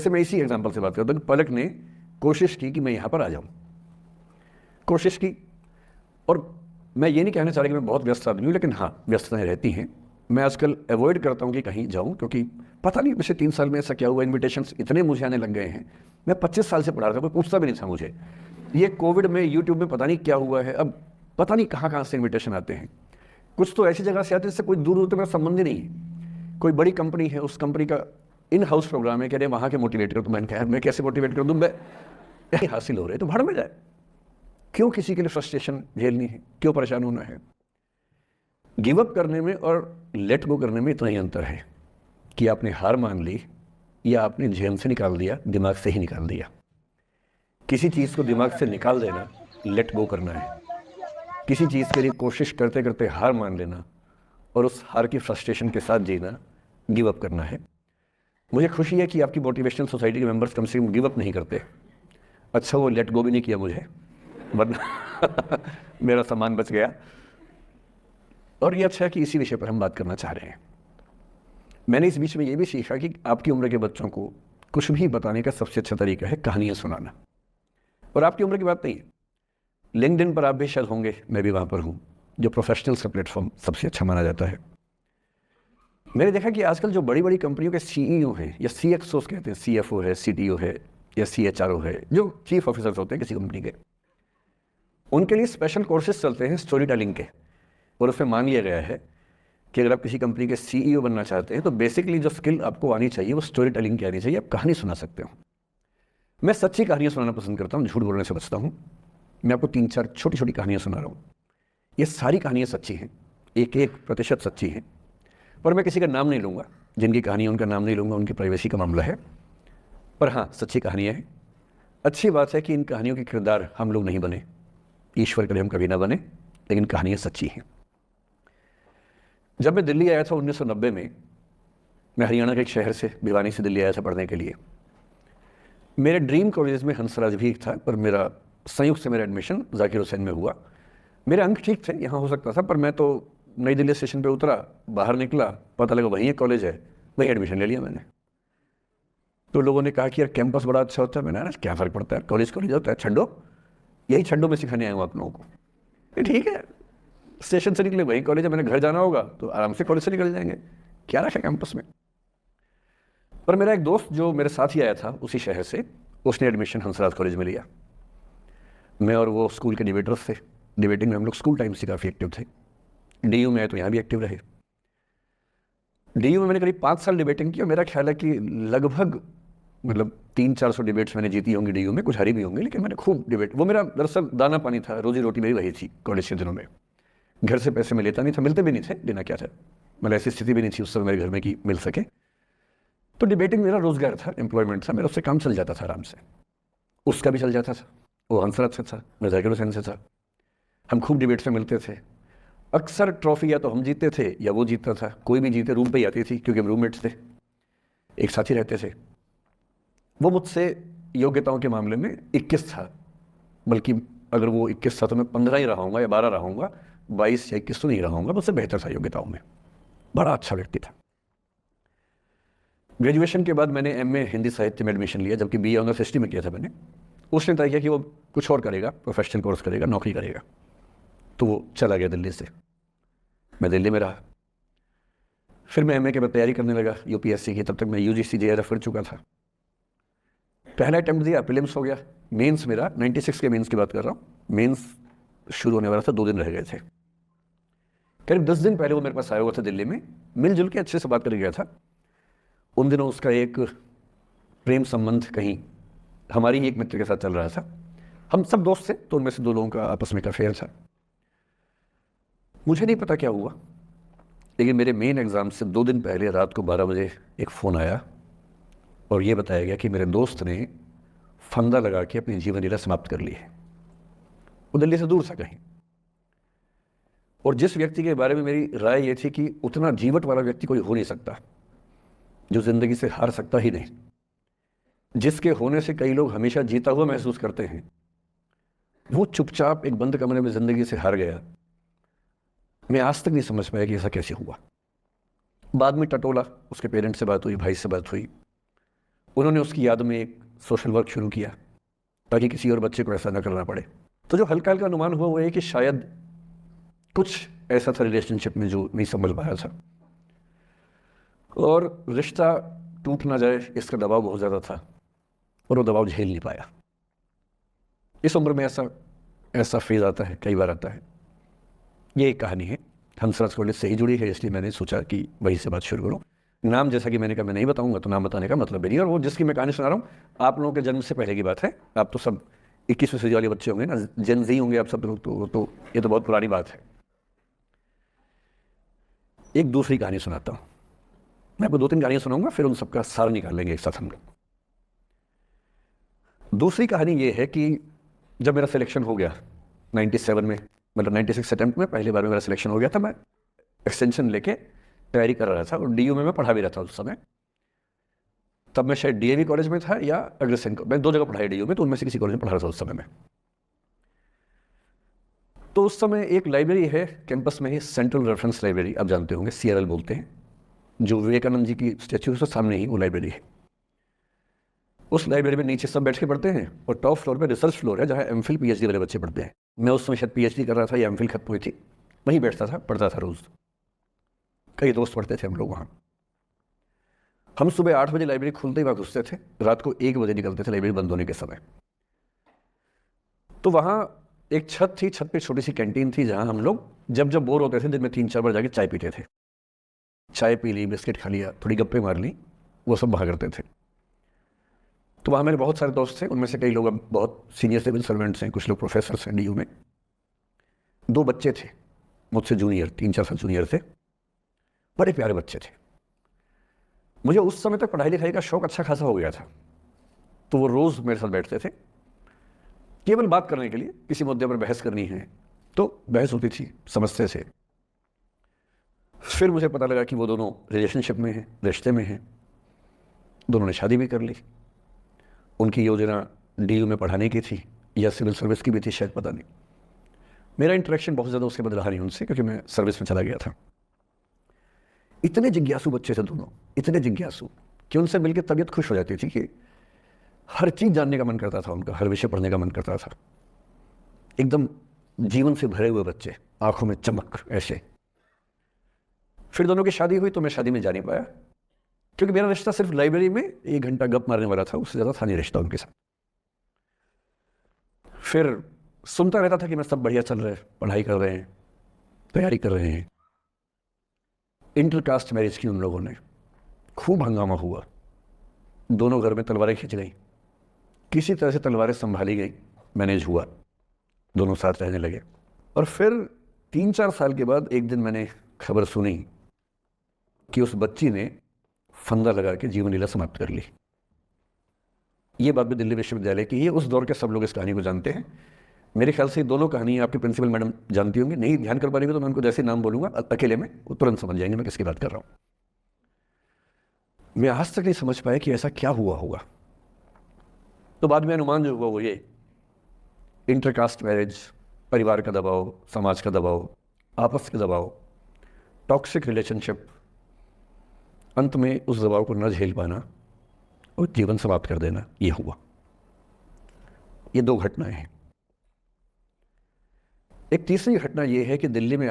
जैसे मैं इसी एग्जाम्पल से बात करता हूँ, पलक ने कोशिश की कि मैं यहाँ पर आ जाऊँ, कोशिश की। और मैं ये नहीं कहना चाह रहा कि मैं बहुत व्यस्त आदमी हूँ, लेकिन हाँ, व्यस्तताएं रहती हैं। मैं आजकल अवॉइड करता हूँ कि कहीं जाऊँ, क्योंकि पता नहीं पिछले 3 साल में ऐसा क्या हुआ, इन्विटेशंस इतने मुझे आने लग गए हैं। मैं 25 साल से पढ़ा रहा था, कोई पूछता भी नहीं था मुझे। ये कोविड में यूट्यूब में पता नहीं क्या हुआ है, अब पता नहीं कहाँ कहाँ से इन्विटेशन आते हैं। कुछ तो ऐसी जगह से आते हैं जिससे कोई दूर दूर तक मेरा संबंध ही नहीं है। कोई बड़ी कंपनी है, उस कंपनी का इन हाउस प्रोग्राम है, कह रहे वहाँ के मोटिवेट करो। तो मैंने कहा मैं कैसे मोटिवेट कर दूँ, मैं यही हासिल हो रहे तो भाड़ में जाए। क्यों किसी के लिए फ्रस्ट्रेशन झेलनी है, क्यों परेशान होना है। गिव अप करने में और लेट गो करने में इतना ही अंतर है कि आपने हार मान ली या आपने जेल से निकाल दिया, दिमाग से ही निकाल दिया। किसी चीज़ को दिमाग से निकाल देना लेट गो करना है। किसी चीज़ के लिए कोशिश करते करते हार मान लेना और उस हार की फ्रस्ट्रेशन के साथ जीना गिव अप करना है। मुझे खुशी है कि आपकी मोटिवेशनल सोसाइटी के मेंबर्स कम से कम गिव अप नहीं करते। अच्छा, वो लेट गो भी नहीं किया मुझे, वरना मेरा सामान बच गया। और ये अच्छा है कि इसी विषय पर हम बात करना चाह रहे हैं। मैंने इस बीच में ये भी सीखा कि आपकी उम्र के बच्चों को कुछ भी बताने का सबसे अच्छा तरीका है कहानियाँ सुनाना। और आपकी उम्र की बात नहीं है, लिंक्डइन पर आप भी शायद होंगे, मैं भी वहाँ पर हूँ, जो प्रोफेशनल्स का प्लेटफॉर्म सबसे अच्छा माना जाता है। मैंने देखा कि आजकल जो बड़ी बड़ी कंपनियों के सीईओ हैं या सीएक्सओस कहते हैं, सीएफओ है, सीटीओ है या सीएचआरओ है, जो चीफ ऑफिसर्स होते हैं किसी कंपनी के, उनके लिए स्पेशल कोर्सेज चलते हैं स्टोरी टेलिंग के। और उसमें मान लिया गया है कि अगर आप किसी कंपनी के सीईओ बनना चाहते हैं तो बेसिकली जो स्किल आपको आनी चाहिए वो स्टोरी टेलिंग की आनी चाहिए। आप कहानी सुना सकते हो। मैं सच्ची कहानियाँ सुनाना पसंद करता हूँ, झूठ बोलने से बचता हूँ। मैं आपको 3-4 छोटी छोटी कहानियाँ सुना रहा हूँ। ये सारी कहानियाँ सच्ची हैं, 1-1% सच्ची हैं। पर मैं किसी का नाम नहीं लूँगा, जिनकी कहानी है उनका नाम नहीं लूँगा, उनकी प्राइवेसी का मामला है। पर हाँ, सच्ची कहानियाँ हैं। अच्छी बात है कि इन कहानियों के किरदार हम लोग नहीं बने, ईश्वर करे हम कभी ना बने, लेकिन कहानियाँ सच्ची हैं। जब मैं दिल्ली आया था 1990 में, मैं हरियाणा के एक शहर से, भिवानी से दिल्ली आया था पढ़ने के लिए। मेरे ड्रीम कॉलेज में हंसराज भी था, पर मेरा संयुक्त से मेरा एडमिशन जाकिर हुसैन में हुआ। मेरे अंक ठीक थे, यहाँ हो सकता था, पर मैं तो नई दिल्ली स्टेशन पे उतरा, बाहर निकला, पता लगा वहीं एक कॉलेज है, वहीं एडमिशन ले लिया मैंने। तो लोगों ने कहा कि यार कैंपस बड़ा अच्छा होता है। मैंने कहा क्या फ़र्क पड़ता है, कॉलेज कॉलेज होता है, छड्डो, यही छड्डो में सिखाने आया हूँ आप लोगों को। ये ठीक है, स्टेशन से निकले वहीं कॉलेज है, मैंने घर जाना होगा तो आराम से कॉलेज से निकल जाएंगे, क्या रखा कैंपस में। पर मेरा एक दोस्त जो मेरे साथ ही आया था उसी शहर से, उसने एडमिशन हंसराज कॉलेज में लिया। मैं और वो स्कूल के डिबेटर्स थे। डिबेटिंग में हम लोग स्कूल टाइम से काफ़ी एक्टिव थे। डीयू में आए तो यहाँ भी एक्टिव रहे। डीयू में मैंने करीब 5 साल डिबेटिंग की और मेरा ख्याल है कि लगभग 300-400 डिबेट्स मैंने जीती होंगी डीयू में, कुछ हारी भी होंगी, लेकिन मैंने खूब डिबेट, वो मेरा दरअसल दाना पानी था, रोजी रोटी मेरी वही थी कॉलेज के दिनों में। घर से पैसे मैं लेता नहीं था, मिलते भी नहीं थे, देना क्या था, ऐसी स्थिति भी नहीं थी उस समय मेरे घर में कि मिल सके। तो डिबेटिंग मेरा रोजगार था, एम्प्लॉयमेंट था, मेरा उससे काम चल जाता था आराम से। उसका भी चल जाता था, वो हंसराज से था, मैं जाकिर हुसैन से था। हम खूब डिबेट्स में मिलते थे। अक्सर ट्रॉफी या तो हम जीतते थे या वो जीतता था, कोई भी जीते रूम पे ही आती थी, क्योंकि हम रूममेट्स थे, एक साथ ही रहते थे। वो मुझसे योग्यताओं के मामले में 21 था, बल्कि अगर वो 21 था तो मैं 15 ही रहा या 12 रहा, 22 या 21 तो नहीं रहा, मुझसे बेहतर था योग्यताओं में। बड़ा अच्छा व्यक्ति था। ग्रेजुएशन के बाद मैंने एमए हिंदी साहित्य में एडमिशन लिया, जबकि बीए ऑनर्स हिस्ट्री में किया था मैंने। उसने तय किया कि वो कुछ और करेगा, प्रोफेशनल कोर्स करेगा, नौकरी करेगा, तो वो चला गया दिल्ली से। मैं दिल्ली में रहा। फिर मैं एमए के बाद तैयारी करने लगा यूपीएससी की। तब तक मैं यूजीसी जेआरएफ कर चुका था। पहला अटेम्प्ट दिया, प्रीलिम्स हो गया। मेंस मेरा 96 के मेंस की बात कर रहा हूँ, मेंस शुरू होने वाला था, 2 दिन रह गए थे। करीब 10 दिन पहले वो मेरे पास आया हुआ था दिल्ली में, मिलजुल के अच्छे से बात कर गया था। उन दिनों उसका एक प्रेम संबंध कहीं हमारी ही एक मित्र के साथ चल रहा था। हम सब दोस्त थे, तो उनमें से 2 लोगों का आपस में एक अफेयर था। मुझे नहीं पता क्या हुआ, लेकिन मेरे मेन एग्ज़ाम से 2 दिन पहले रात को 12 बजे एक फ़ोन आया और ये बताया गया कि मेरे दोस्त ने फंदा लगा के अपनी जीवन लीला समाप्त कर ली है। वो दिल्ली से दूर था कहीं। और जिस व्यक्ति के बारे में मेरी राय ये थी कि उतना जीवट वाला व्यक्ति कोई हो नहीं सकता, जो ज़िंदगी से हार सकता ही नहीं, जिसके होने से कई लोग हमेशा जीता हुआ महसूस करते हैं, वो चुपचाप एक बंद कमरे में ज़िंदगी से हार गया। मैं आज तक नहीं समझ पाया कि ऐसा कैसे हुआ। बाद में टटोला, उसके पेरेंट्स से बात हुई, भाई से बात हुई, उन्होंने उसकी याद में एक सोशल वर्क शुरू किया ताकि किसी और बच्चे को ऐसा न करना पड़े। तो जो हल्का हल्का अनुमान हुआ वो है कि शायद कुछ ऐसा था रिलेशनशिप में जो नहीं संभल पाया था और रिश्ता टूट ना जाए इसका दबाव बहुत ज़्यादा था और वो दबाव झेल नहीं पाया। इस उम्र में ऐसा फेज आता है, कई बार आता है। ये एक कहानी है, हंसराज कॉलेज से ही जुड़ी है, इसलिए मैंने सोचा कि वहीं से बात शुरू करूँ। नाम जैसा कि मैंने कहा मैं नहीं बताऊंगा, तो नाम बताने का मतलब भी नहीं। और वो जिसकी मैं कहानी सुना रहा हूँ आप लोगों के जन्म से पहले की बात है। आप तो सब 21वीं सदी वाले बच्चे होंगे ना, जेन ज़ी होंगे आप सब लोग, तो ये तो बहुत पुरानी बात है। एक दूसरी कहानी सुनाता हूँ। मैं आपको 2-3 कहानियाँ सुनाऊंगा, फिर उन सबका सार निकाल लेंगे एक साथ हम लोग। दूसरी कहानी ये है कि जब मेरा सिलेक्शन हो गया 97 में, मतलब 96 अटेम्प्ट में पहली बार में मेरा सिलेक्शन हो गया था, मैं एक्सटेंशन लेके तैयारी कर रहा था और डीयू में मैं पढ़ा भी रहा था उस समय। तब मैं शायद डीएवी कॉलेज में था या अग्रसेन, मैं 2 जगह पढ़ाई डीयू में, तो उनमें से किसी कॉलेज में पढ़ा रहा था उस समय में। तो उस समय एक लाइब्रेरी है कैंपस में ही, सेंट्रल रेफरेंस लाइब्रेरी, आप जानते होंगे, CRL बोलते हैं, जो विवेकानंद जी की स्टैच्यू है सामने ही वो लाइब्रेरी है। उस लाइब्रेरी में नीचे सब बैठ के पढ़ते हैं और टॉप फ्लोर पे रिसर्च फ्लोर है जहाँ MPhil PhD वाले बच्चे पढ़ते हैं। मैं उस समय शायद PhD कर रहा था या MPhil खत्म हुई थी, वहीं बैठता था, पढ़ता था रोज़। कई दोस्त पढ़ते थे हम लोग वहाँ। हम सुबह 8 बजे लाइब्रेरी खुलते ही वहाँ घुसते थे, रात को 1 बजे निकलते थे लाइब्रेरी बंद होने के समय। तो वहाँ एक छत थी, छत पे छोटी सी कैंटीन थी जहाँ हम लोग जब जब बोर होते थे दिन में 3-4 बार जाके चाय पीते थे। चाय पी ली, बिस्किट खा लिया, थोड़ी गप्पे मार ली, वो सब वहाँ करते थे। तो वहाँ मेरे बहुत सारे दोस्त थे, उनमें से कई लोग अब बहुत सीनियर सिविल सर्वेंट्स हैं, कुछ लोग प्रोफेसर्स हैं DU में। 2 बच्चे थे मुझसे जूनियर, 3-4 साल जूनियर थे, बड़े प्यारे बच्चे थे। मुझे उस समय तक पढ़ाई लिखाई का शौक अच्छा खासा हो गया था, तो वो रोज़ मेरे साथ बैठते थे केवल बात करने के लिए, किसी मुद्दे पर बहस करनी है तो बहस होती थी, समझते थे। फिर मुझे पता लगा कि वो दोनों रिलेशनशिप में हैं, रिश्ते में हैं, दोनों ने शादी भी कर ली। उनकी योजना DU में पढ़ाने की थी या सिविल सर्विस की भी थी शायद, पता नहीं। मेरा इंटरेक्शन बहुत ज़्यादा उसके बाद रहा नहीं उनसे, क्योंकि मैं सर्विस में चला गया था। इतने जिज्ञासु बच्चे थे दोनों, इतने जिज्ञासु कि उनसे मिलकर तबीयत खुश हो जाती थी कि हर चीज़ जानने का मन करता था उनका, हर विषय पढ़ने का मन करता था। एकदम जीवन से भरे हुए बच्चे, आंखों में चमक ऐसे। फिर दोनों की शादी हुई तो मैं शादी में जा नहीं पाया, क्योंकि मेरा रिश्ता सिर्फ लाइब्रेरी में 1 घंटा गप मारने वाला था, उससे ज़्यादा था नहीं रिश्ता उनके साथ। फिर सुनता रहता था कि मैं सब बढ़िया चल रहा है, पढ़ाई कर रहे हैं, तैयारी कर रहे हैं। इंटरकास्ट मैरिज की उन लोगों ने, खूब हंगामा हुआ, दोनों घर में तलवारें खिंच गई, किसी तरह से तलवारें संभाली गई, मैनेज हुआ, दोनों साथ रहने लगे। और फिर 3-4 साल के बाद एक दिन मैंने खबर सुनी कि उस बच्ची ने फंदा लगा के जीवन लीला समाप्त कर ली। ये बात भी दिल्ली विश्वविद्यालय की है, उस दौर के सब लोग इस कहानी को जानते हैं। मेरे ख्याल से दोनों कहानी आपके प्रिंसिपल मैडम जानती होंगी, नहीं ध्यान कर पाएंगे तो मैं उनको जैसे नाम बोलूंगा अकेले में वो तुरंत समझ जाएंगे मैं किसकी बात कर रहा हूँ। मैं आज तक नहीं समझ पाया कि ऐसा क्या हुआ होगा। तो बाद में अनुमान जो हुआ वो ये, इंटरकास्ट मैरिज, परिवार का दबाव, समाज का दबाव, आपस के दबाव, टॉक्सिक रिलेशनशिप, अंत में उस दबाव को न झेल पाना और जीवन समाप्त कर देना, ये हुआ। ये 2 घटनाएं हैं। एक तीसरी घटना ये है कि दिल्ली में